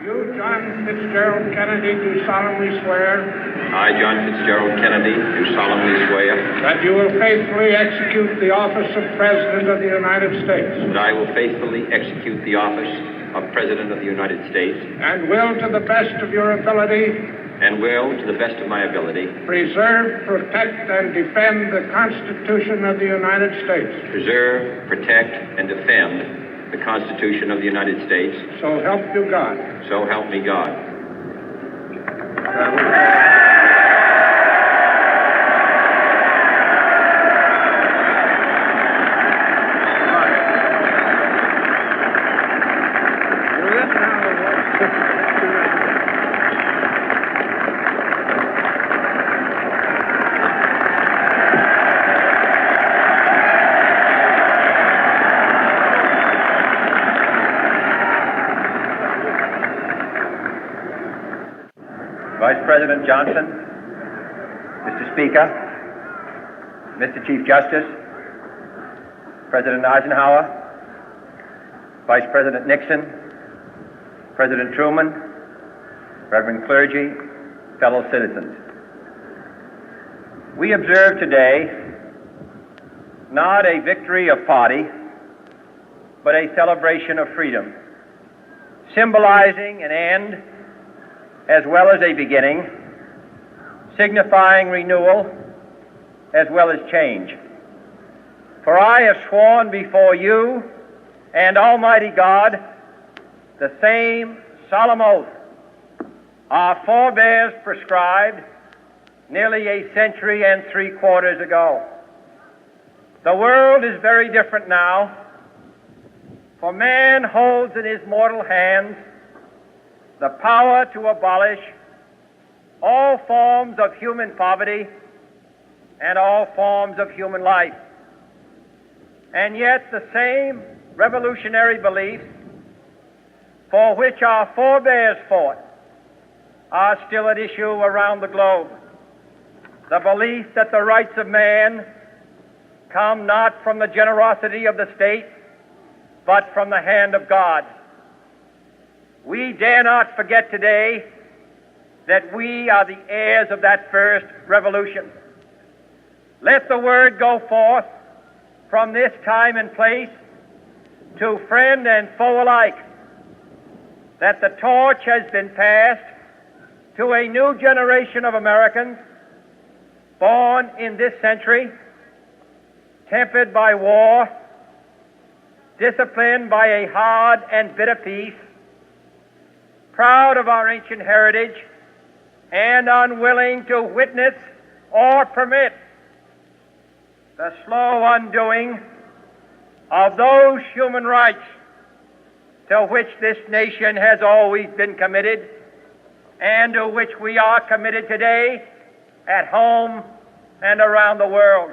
You, John Fitzgerald Kennedy, do solemnly swear. I, John Fitzgerald Kennedy, do solemnly swear. That you will faithfully execute the office of President of the United States. That I will faithfully execute the office of President of the United States. And will, to the best of your ability. And will, to the best of my ability. Preserve, protect, and defend the Constitution of the United States. Preserve, protect, and defend the Constitution of the United States. So help you God. So help me God. Vice President Johnson, Mr. Speaker, Mr. Chief Justice, President Eisenhower, Vice President Nixon, President Truman, Reverend clergy, fellow citizens. We observe today not a victory of party, but a celebration of freedom, symbolizing an end as well as a beginning, signifying renewal as well as change. For I have sworn before you and Almighty God the same solemn oath our forebears prescribed nearly a century and 3/4 ago. The world is very different now, for man holds in his mortal hands the power to abolish all forms of human poverty and all forms of human life. And yet the same revolutionary beliefs for which our forebears fought are still at issue around the globe. The belief that the rights of man come not from the generosity of the state, but from the hand of God. We dare not forget today that we are the heirs of that first revolution. Let the word go forth from this time and place to friend and foe alike that the torch has been passed to a new generation of Americans born in this century, tempered by war, disciplined by a hard and bitter peace, proud of our ancient heritage, and unwilling to witness or permit the slow undoing of those human rights to which this nation has always been committed and to which we are committed today at home and around the world.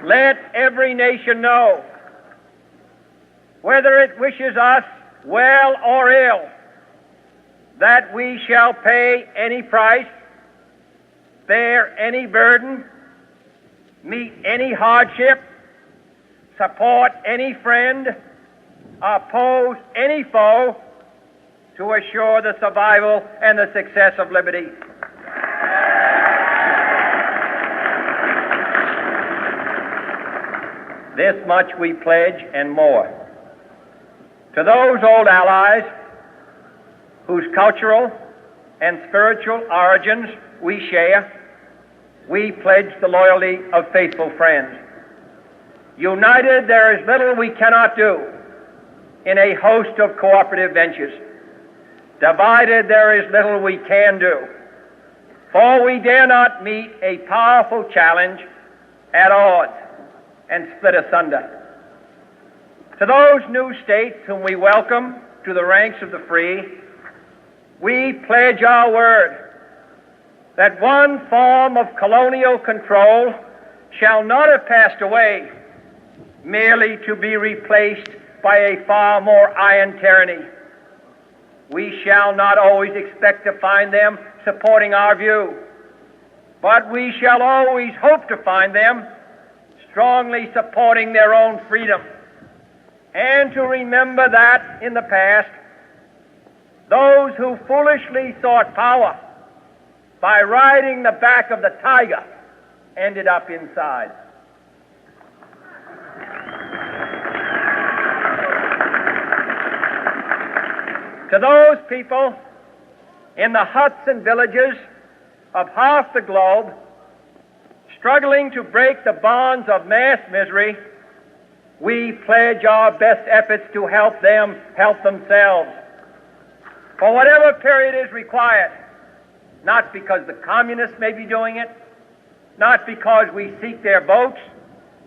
Let every nation know, whether it wishes us well or ill, that we shall pay any price, bear any burden, meet any hardship, support any friend, oppose any foe to assure the survival and the success of liberty. This much we pledge and more. To those old allies whose cultural and spiritual origins we share, we pledge the loyalty of faithful friends. United, there is little we cannot do in a host of cooperative ventures. Divided, there is little we can do, for we dare not meet a powerful challenge at odds and split asunder. To those new states whom we welcome to the ranks of the free, we pledge our word that one form of colonial control shall not have passed away, merely to be replaced by a far more iron tyranny. We shall not always expect to find them supporting our view, but we shall always hope to find them strongly supporting their own freedom, and to remember that in the past, those who foolishly sought power by riding the back of the tiger ended up inside. To those people in the huts and villages of half the globe struggling to break the bonds of mass misery, we pledge our best efforts to help them help themselves for whatever period is required, not because the communists may be doing it, not because we seek their votes,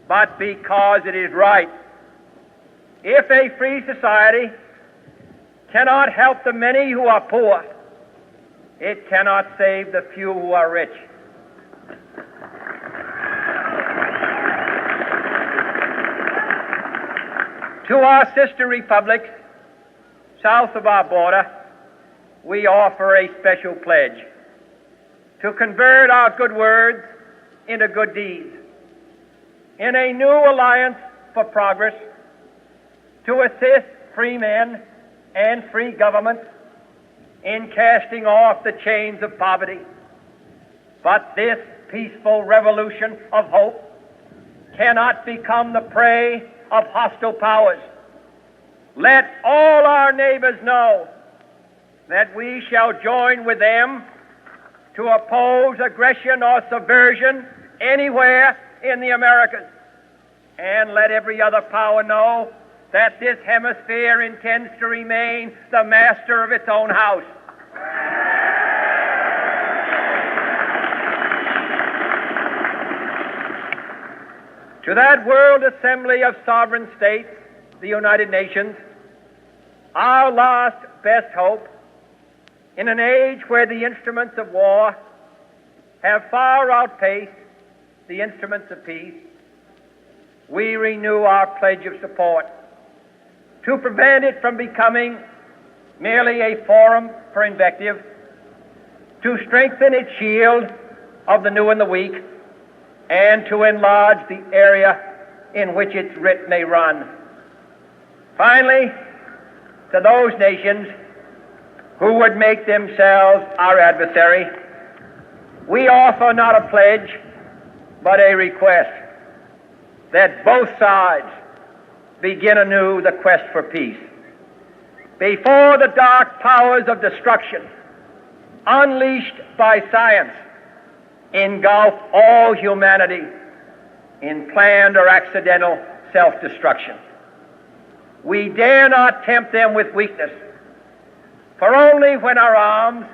but because it is right. If a free society cannot help the many who are poor, it cannot save the few who are rich. To our sister republics south of our border, we offer a special pledge to convert our good words into good deeds, in a new alliance for progress, to assist free men and free governments in casting off the chains of poverty. But this peaceful revolution of hope cannot become the prey of hostile powers. Let all our neighbors know that we shall join with them to oppose aggression or subversion anywhere in the Americas. And let every other power know that this hemisphere intends to remain the master of its own house. To that World Assembly of Sovereign States, the United Nations, our last best hope, in an age where the instruments of war have far outpaced the instruments of peace, we renew our pledge of support to prevent it from becoming merely a forum for invective, to strengthen its shield of the new and the weak, and to enlarge the area in which its writ may run. Finally, to those nations who would make themselves our adversary, we offer not a pledge, but a request that both sides begin anew the quest for peace. Before the dark powers of destruction, unleashed by science, engulf all humanity in planned or accidental self-destruction, we dare not tempt them with weakness, for only when our arms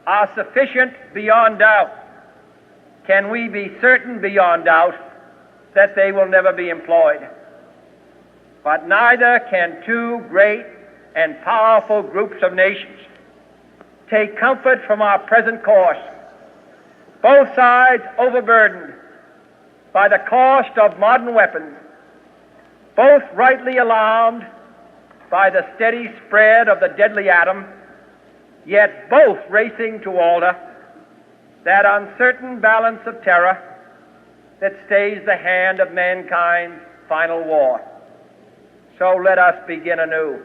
are sufficient beyond doubt can we be certain beyond doubt that they will never be employed. But neither can two great and powerful groups of nations take comfort from our present course, both sides overburdened by the cost of modern weapons, both rightly alarmed by the steady spread of the deadly atom, yet both racing to alter that uncertain balance of terror that stays the hand of mankind's final war. So let us begin anew,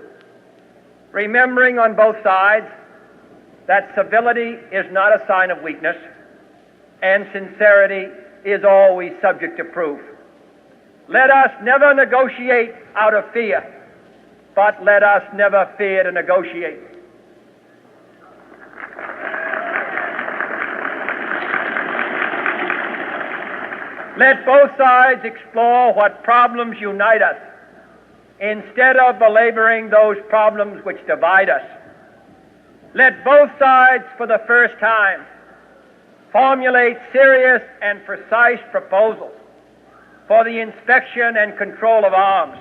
remembering on both sides that civility is not a sign of weakness, and sincerity is always subject to proof. Let us never negotiate out of fear, but let us never fear to negotiate. Let both sides explore what problems unite us, instead of belaboring those problems which divide us. Let both sides, for the first time, formulate serious and precise proposals for the inspection and control of arms,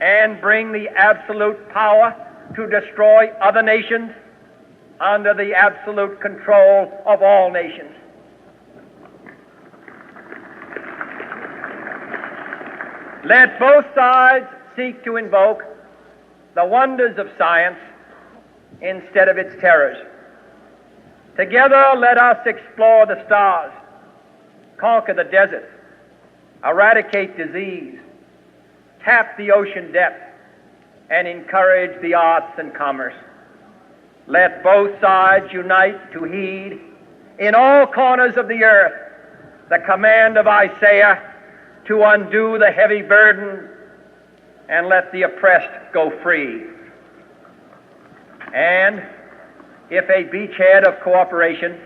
and bring the absolute power to destroy other nations under the absolute control of all nations. Let both sides seek to invoke the wonders of science instead of its terrors. Together, let us explore the stars, conquer the deserts, eradicate disease, tap the ocean depth, and encourage the arts and commerce. Let both sides unite to heed in all corners of the earth the command of Isaiah to undo the heavy burden and let the oppressed go free. And if a beachhead of cooperation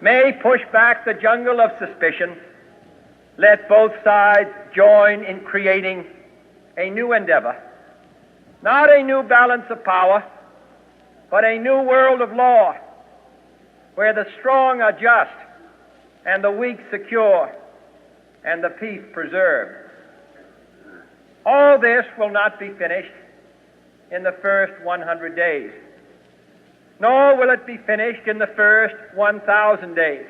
may push back the jungle of suspicion, let both sides join in creating a new endeavor, not a new balance of power, but a new world of law, where the strong are just and the weak secure and the peace preserved. All this will not be finished in the first 100 days, nor will it be finished in the first 1,000 days,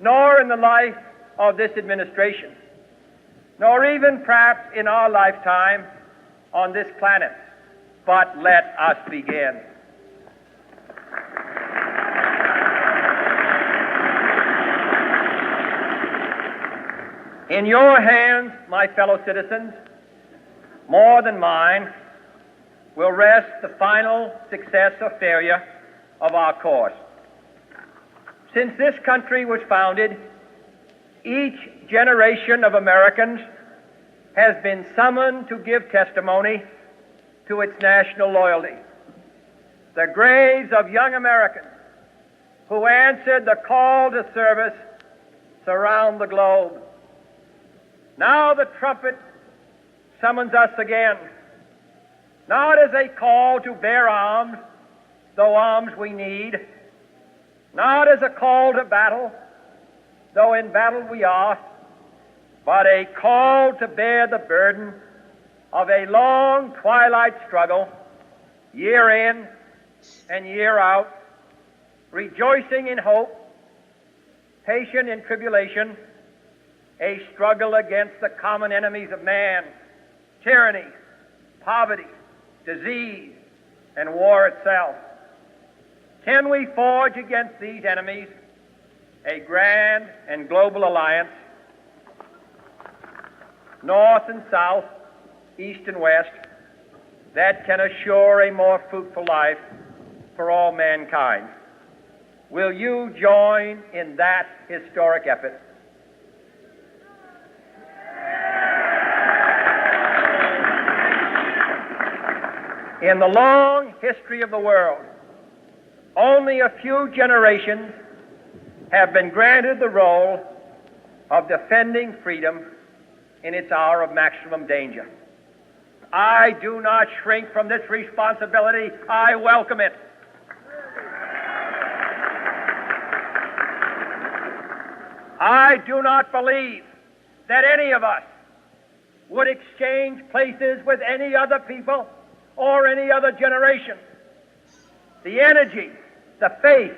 nor in the life of this administration, nor even perhaps in our lifetime on this planet. But let us begin. In your hands, my fellow citizens, more than mine, will rest the final success or failure of our course. Since this country was founded, each generation of Americans has been summoned to give testimony to its national loyalty. The graves of young Americans who answered the call to service surround the globe. Now the trumpet summons us again, not as a call to bear arms, though arms we need, not as a call to battle, though in battle we are, but a call to bear the burden of a long twilight struggle, year in and year out, rejoicing in hope, patient in tribulation, a struggle against the common enemies of man, tyranny, poverty, disease, and war itself. Can we forge against these enemies a grand and global alliance, north and south, east and west, that can assure a more fruitful life for all mankind? Will you join in that historic effort? In the long history of the world, only a few generations have been granted the role of defending freedom in its hour of maximum danger. I do not shrink from this responsibility. I welcome it. I do not believe that any of us would exchange places with any other people or any other generation. The energy, the faith,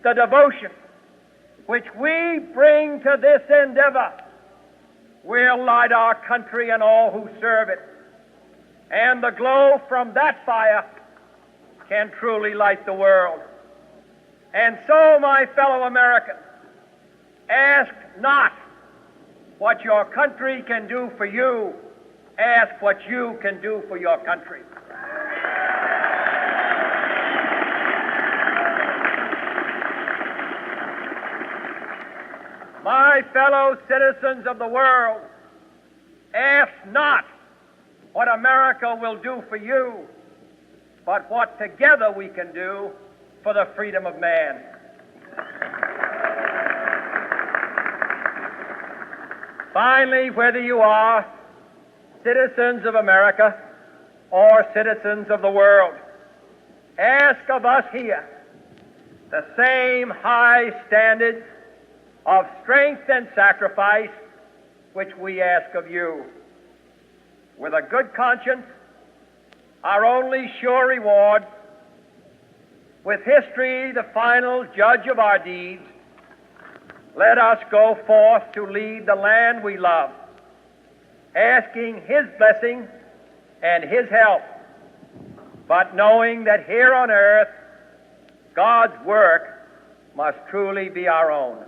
the devotion which we bring to this endeavor will light our country and all who serve it. And the glow from that fire can truly light the world. And so, my fellow Americans, ask not what your country can do for you. Ask what you can do for your country. My fellow citizens of the world, ask not what America will do for you, but what together we can do for the freedom of man. Finally, whether you are citizens of America or citizens of the world, ask of us here the same high standards of strength and sacrifice which we ask of you. With a good conscience, our only sure reward, with history the final judge of our deeds, let us go forth to lead the land we love, asking His blessing and His help, but knowing that here on earth God's work must truly be our own.